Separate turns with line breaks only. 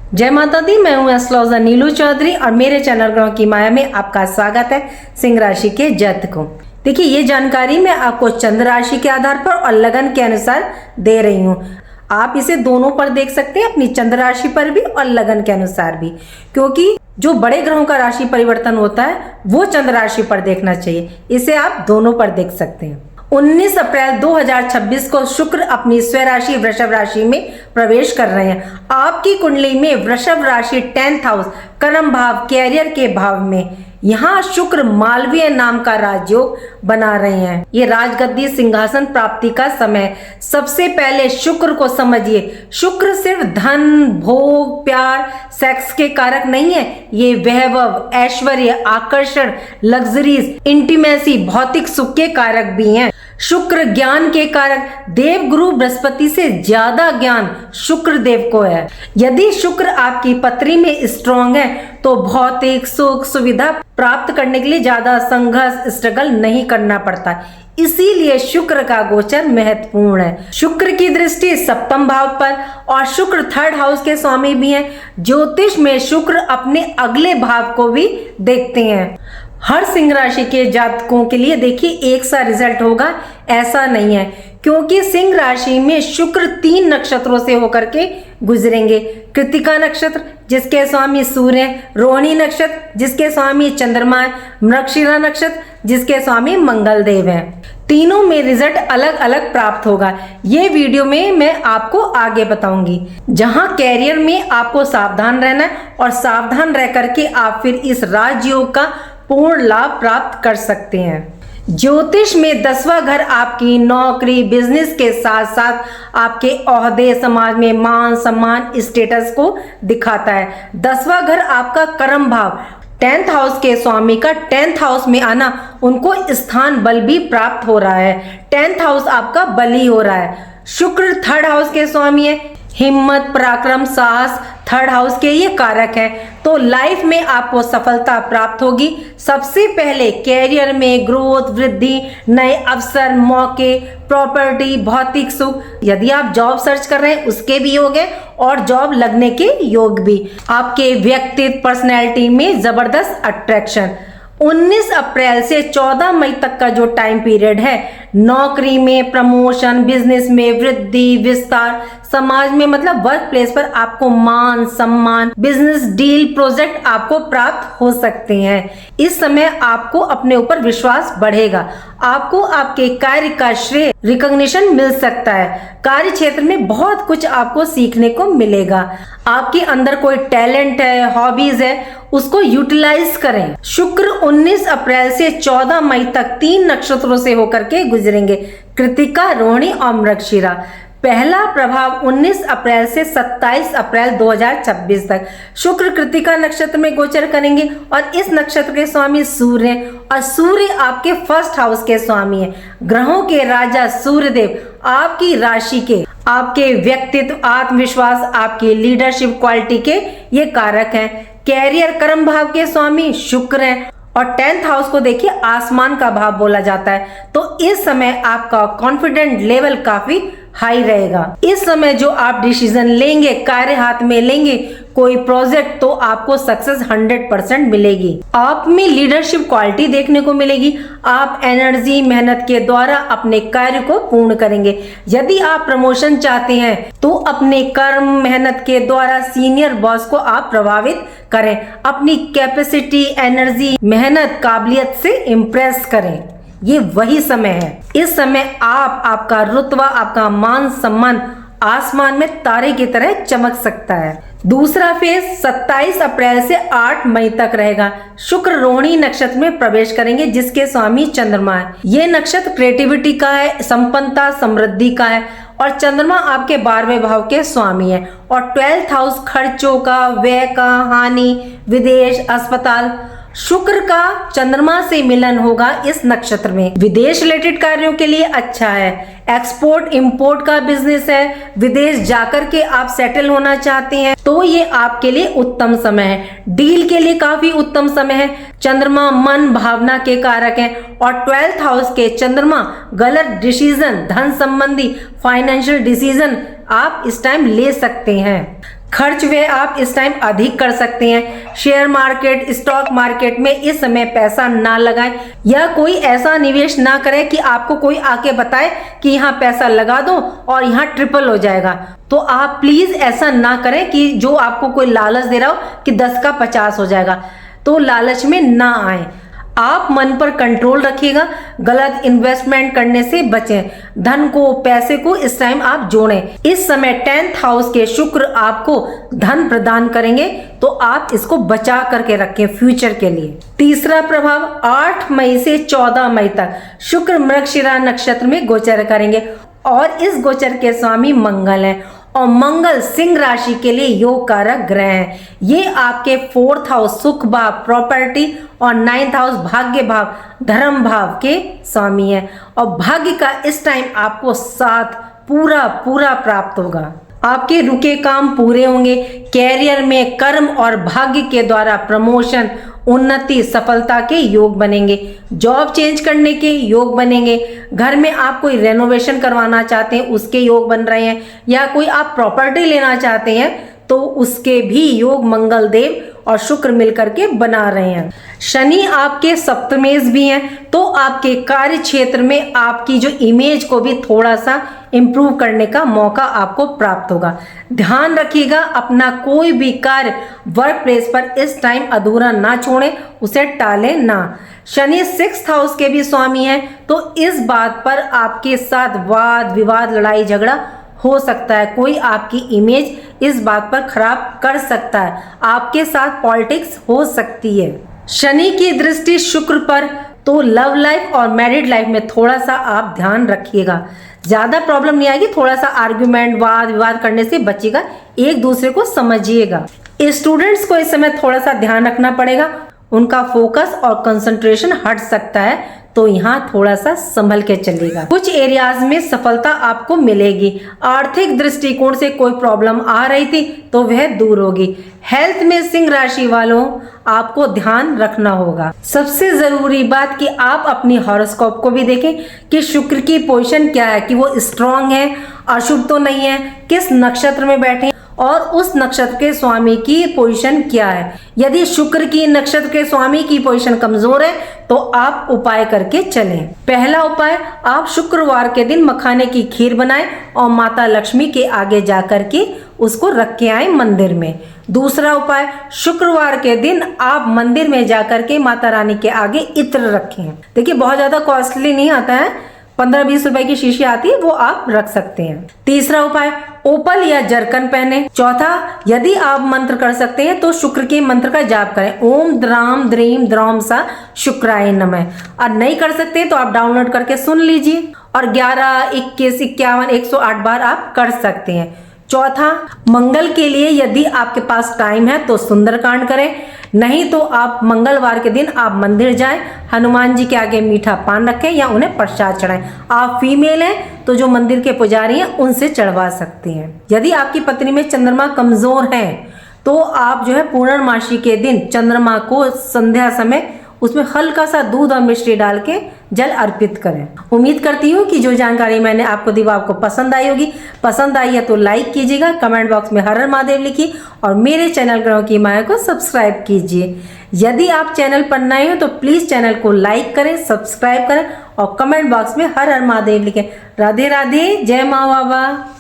जय माता दी। मैं हूं एस्ट्रोलॉजर नीलू चौधरी और मेरे चैनल ग्रहों की माया में आपका स्वागत है। सिंह राशि के जातकों को देखिए, ये जानकारी मैं आपको चंद्र राशि के आधार पर और लगन के अनुसार दे रही हूँ। आप इसे दोनों पर देख सकते हैं, अपनी चंद्र राशि पर भी और लगन के अनुसार भी, क्योंकि जो बड़े ग्रहों का राशि परिवर्तन होता है वो चंद्र राशि पर देखना चाहिए। इसे आप दोनों पर देख सकते हैं। 19 अप्रैल 2026 को शुक्र अपनी स्वराशि वृषभ राशि में प्रवेश कर रहे हैं। आपकी कुंडली में वृषभ राशि 10th हाउस कर्म भाव कैरियर के भाव में यहाँ शुक्र मालवीय नाम का राजयोग बना रहे हैं। ये राजगद्दी सिंहासन प्राप्ति का समय। सबसे पहले शुक्र को समझिए। शुक्र सिर्फ धन, भोग, प्यार, सेक्स के कारक नहीं है। ये वैभव, ऐश्वर्य, आकर्षण, लग्जरीज, इंटीमेसी, भौतिक सुख के कारक भी हैं। शुक्र ज्ञान के कारक। देव गुरु बृहस्पति से ज्यादा ज्ञान शुक्र देव को है। यदि शुक्र आपकी पत्री में स्ट्रॉन्ग है तो भौतिक सुख सुविधा प्राप्त करने के लिए ज्यादा संघर्ष स्ट्रगल नहीं करना पड़ता। इसीलिए शुक्र का गोचर महत्वपूर्ण है। शुक्र की दृष्टि सप्तम भाव पर और शुक्र 3rd हाउस के स्वामी भी हैं। ज्योतिष में शुक्र अपने अगले भाव को भी देखते हैं। हर सिंह राशि के जातकों के लिए देखिए एक सा रिजल्ट होगा, ऐसा नहीं है, क्योंकि सिंह राशि में शुक्र 3 नक्षत्रों से होकर के गुजरेंगे। कृतिका नक्षत्र जिसके स्वामी सूर्य है, रोहिणी नक्षत्र जिसके स्वामी चंद्रमा है, मृगशिरा नक्षत्र जिसके स्वामी मंगल देव है। तीनों में रिजल्ट अलग अलग प्राप्त होगा। ये वीडियो में मैं आपको आगे बताऊंगी। जहां कैरियर में आपको सावधान रहना है और सावधान रह करके आप फिर इस राजयोग का पूर्ण लाभ प्राप्त कर सकते हैं। ज्योतिष में 10वां घर आपकी नौकरी, बिजनेस के साथ साथ आपके ओहदे, समाज में मान सम्मान, स्टेटस को दिखाता है। 10वां घर आपका कर्म भाव 10th हाउस के स्वामी का 10th हाउस में आना, उनको स्थान बल भी प्राप्त हो रहा है। 10th हाउस आपका बली हो रहा है। शुक्र 3rd हाउस के स्वामी है। हिम्मत, पराक्रम, साहस 3rd हाउस के ये कारक हैं। तो लाइफ में आपको सफलता प्राप्त होगी। सबसे पहले कैरियर में ग्रोथ, वृद्धि, नए अवसर, मौके, प्रॉपर्टी, भौतिक सुख। यदि आप जॉब सर्च कर रहे हैं उसके भी योग है और जॉब लगने के योग भी। आपके व्यक्तित्व, पर्सनैलिटी में जबरदस्त अट्रैक्शन। 19 अप्रैल से 14 मई तक का जो टाइम पीरियड है, नौकरी में प्रमोशन, बिजनेस में वृद्धि, विस्तार, समाज में मतलब वर्क प्लेस पर आपको मान सम्मान, बिजनेस डील, प्रोजेक्ट आपको प्राप्त हो सकते हैं। इस समय आपको अपने ऊपर विश्वास बढ़ेगा। आपको आपके कार्य का श्रेय, रिकॉग्निशन मिल सकता है। कार्य क्षेत्र में बहुत कुछ आपको सीखने को मिलेगा। आपके अंदर कोई टैलेंट है, हॉबीज है, उसको यूटिलाइज करें। शुक्र 19 अप्रैल से 14 मई तक 3 नक्षत्रों से होकर के गुजरेंगे, कृतिका, रोहिणी और मृगशिरा। पहला प्रभाव 19 अप्रैल से 27 अप्रैल 2026 तक शुक्र कृतिका नक्षत्र में गोचर करेंगे और इस नक्षत्र के स्वामी सूर्य हैं और सूर्य आपके 1st हाउस के स्वामी हैं। ग्रहों के राजा सूर्यदेव आपकी राशि के, आपके व्यक्तित्व, आत्मविश्वास, आपकी लीडरशिप क्वालिटी के ये कारक हैं। कैरियर कर्म भाव के स्वामी शुक्र हैं और 10th हाउस को देखिए आसमान का भाव बोला जाता है। तो इस समय आपका कॉन्फिडेंट लेवल काफी हाई रहेगा। इस समय जो आप डिसीजन लेंगे, कार्य हाथ में लेंगे, कोई प्रोजेक्ट, तो आपको सक्सेस 100% मिलेगी। आप में लीडरशिप क्वालिटी देखने को मिलेगी। आप एनर्जी, मेहनत के द्वारा अपने कार्य को पूर्ण करेंगे। यदि आप प्रमोशन चाहते हैं तो अपने कर्म, मेहनत के द्वारा सीनियर बॉस को आप प्रभावित करें। अपनी कैपेसिटी, एनर्जी, मेहनत, काबिलियत से इम्प्रेस करें। ये वही समय है। इस समय आपका रुतबा, आपका मान सम्मान आसमान में तारे की तरह चमक सकता है। दूसरा फेज 27 अप्रैल से 8 मई तक रहेगा। शुक्र रोहिणी नक्षत्र में प्रवेश करेंगे जिसके स्वामी चंद्रमा है। ये नक्षत्र क्रिएटिविटी का है, संपन्नता, समृद्धि का है और चंद्रमा आपके 12वें भाव के स्वामी है और 12th हाउस खर्चों का, व्यय का, हानि, विदेश, अस्पताल। शुक्र का चंद्रमा से मिलन होगा इस नक्षत्र में। विदेश रिलेटेड कार्यों के लिए अच्छा है। एक्सपोर्ट इंपोर्ट का बिजनेस है, विदेश जाकर के आप सेटल होना चाहते हैं तो ये आपके लिए उत्तम समय है। डील के लिए काफी उत्तम समय है। चंद्रमा मन भावना के कारक हैं और 12th हाउस के चंद्रमा गलत डिसीजन, धन संबंधी फाइनेंशियल डिसीजन आप इस टाइम ले सकते हैं। खर्च वे आप इस टाइम अधिक कर सकते हैं। शेयर मार्केट, स्टॉक मार्केट में इस समय पैसा ना लगाएं या कोई ऐसा निवेश ना करें कि आपको कोई आके बताए कि यहाँ पैसा लगा दो और यहाँ ट्रिपल हो जाएगा। तो आप प्लीज ऐसा ना करें कि जो आपको कोई लालच दे रहा हो कि 10 का 50 हो जाएगा, तो लालच में ना आए। आप मन पर कंट्रोल रखिएगा, गलत इन्वेस्टमेंट करने से बचें। धन को, पैसे को इस टाइम आप जोड़ें। इस समय 10th हाउस के शुक्र आपको धन प्रदान करेंगे, तो आप इसको बचा करके रखें फ्यूचर के लिए। तीसरा प्रभाव 8 मई से 14 मई तक शुक्र मृगशिरा नक्षत्र में गोचर करेंगे और इस गोचर के स्वामी मंगल हैं और मंगल सिंह राशि के लिए योग कारक ग्रह हैं। ये आपके 4th हाउस सुख भाव, प्रॉपर्टी और 9th हाउस भाग्य भाव, धर्म भाव के स्वामी हैं और भाग्य का इस टाइम आपको साथ पूरा प्राप्त होगा। आपके रुके काम पूरे होंगे। कैरियर में कर्म और भाग्य के द्वारा प्रमोशन, उन्नति, सफलता के योग बनेंगे। जॉब चेंज करने के योग बनेंगे। घर में आप कोई रेनोवेशन करवाना चाहते हैं, उसके योग बन रहे हैं, या कोई आप प्रॉपर्टी लेना चाहते हैं तो उसके भी योग मंगल देव और शुक्र मिलकर के बना रहे हैं। शनि आपके सप्तमेश भी हैं, तो आपके कार्य क्षेत्र में आपकी जो इमेज को भी थोड़ा सा इम्प्रूव करने का मौका आपको प्राप्त होगा। ध्यान रखिएगा, अपना कोई भी कार्य वर्क प्लेस पर इस टाइम अधूरा ना छोड़ें, उसे टालें ना। शनि 6th हाउस के भी स्वामी हैं, तो इस बात पर आपके साथ वाद विवाद, लड़ाई झगड़ा हो सकता है। कोई आपकी इमेज इस बात पर खराब कर सकता है, आपके साथ पॉलिटिक्स हो सकती है। शनि की दृष्टि शुक्र पर, तो लव लाइफ और मैरिड लाइफ में थोड़ा सा आप ध्यान रखिएगा। ज्यादा प्रॉब्लम नहीं आएगी, थोड़ा सा आर्ग्यूमेंट, वाद विवाद करने से बचिएगा, एक दूसरे को समझिएगा। स्टूडेंट्स को इस समय थोड़ा सा ध्यान रखना पड़ेगा, उनका फोकस और कंसंट्रेशन हट सकता है, तो यहाँ थोड़ा सा संभल के चलिएगा। कुछ एरियाज में सफलता आपको मिलेगी। आर्थिक दृष्टिकोण से कोई प्रॉब्लम आ रही थी तो वह दूर होगी। हेल्थ में सिंह राशि वालों आपको ध्यान रखना होगा। सबसे जरूरी बात कि आप अपनी हॉरोस्कोप को भी देखें कि शुक्र की पोजीशन क्या है, कि वो स्ट्रांग है, अशुभ तो नहीं है, किस नक्षत्र में बैठे और उस नक्षत्र के स्वामी की पोजीशन क्या है। यदि शुक्र की नक्षत्र के स्वामी की पोजीशन कमजोर है तो आप उपाय करके चलें। पहला उपाय, आप शुक्रवार के दिन मखाने की खीर बनाएं और माता लक्ष्मी के आगे जाकर के उसको रख के आए मंदिर में। दूसरा उपाय, शुक्रवार के दिन आप मंदिर में जाकर के माता रानी के आगे इत्र रखें। देखिए बहुत ज्यादा कॉस्टली नहीं आता है, 15-20 रुपए की शीशी आती है, वो आप रख सकते हैं। तीसरा उपाय, ओपल या जरकन पहने। चौथा, यदि आप मंत्र कर सकते हैं तो शुक्र के मंत्र का जाप करें, ओम द्राम द्रीम द्रौम सा शुक्राय नमः। और नहीं कर सकते तो आप डाउनलोड करके सुन लीजिए और 11, 21, 51, 108 बार आप कर सकते हैं। चौथा, मंगल के लिए यदि आपके पास टाइम है तो सुंदरकांड करें, नहीं तो आप मंगलवार के दिन आप मंदिर जाएं, हनुमान जी के आगे मीठा पान रखें या उन्हें प्रसाद चढ़ाएं। आप फीमेल हैं तो जो मंदिर के पुजारी हैं उनसे चढ़वा सकते हैं। यदि आपकी पत्नी में चंद्रमा कमजोर है तो आप जो है पूर्णमासी के दिन चंद्रमा को संध्या समय उसमें हल्का सा दूध और मिश्री डाल के जल अर्पित करें। उम्मीद करती हूँ कि जो जानकारी मैंने आपको दी वो आपको पसंद आई होगी। पसंद आई है तो लाइक कीजिएगा, कमेंट बॉक्स में हर हर महादेव लिखिए और मेरे चैनल ग्रहों की माया को सब्सक्राइब कीजिए। यदि आप चैनल पर नए हो तो प्लीज चैनल को लाइक करें, सब्सक्राइब करें और कमेंट बॉक्स में हर हर महादेव लिखें। राधे राधे, जय माँ बाबा।